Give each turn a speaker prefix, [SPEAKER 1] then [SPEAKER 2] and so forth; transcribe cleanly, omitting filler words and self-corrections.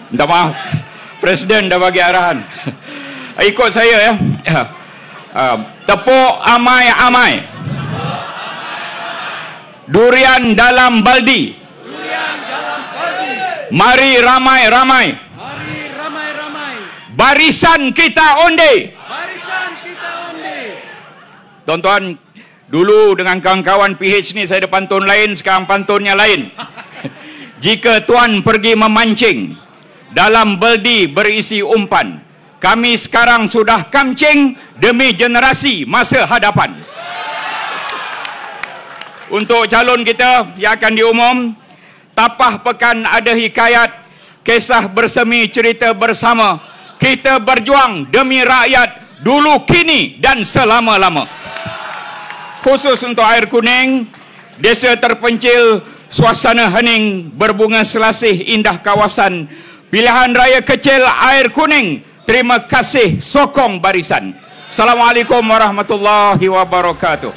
[SPEAKER 1] Minta maaf, Presiden dah bagi arahan. Ikut saya ya. Tepuk amai-amai. Durian dalam baldi. Mari ramai-ramai. Barisan kita undi. Tuan-tuan, dulu dengan kawan-kawan PH ni saya ada pantun lain, sekarang pantunnya lain. Jika tuan pergi memancing, dalam baldi berisi umpan, kami sekarang sudah kamcing demi generasi masa hadapan. Untuk calon kita yang akan diumum, tapah pekan ada hikayat, kisah bersemi cerita bersama. Kita berjuang demi rakyat dulu, kini dan selama-lama. Khusus untuk Air Kuning, desa terpencil, suasana hening, berbunga selasih indah kawasan. Pilihan raya kecil Air Kuning, terima kasih sokong barisan. Assalamualaikum warahmatullahi wabarakatuh.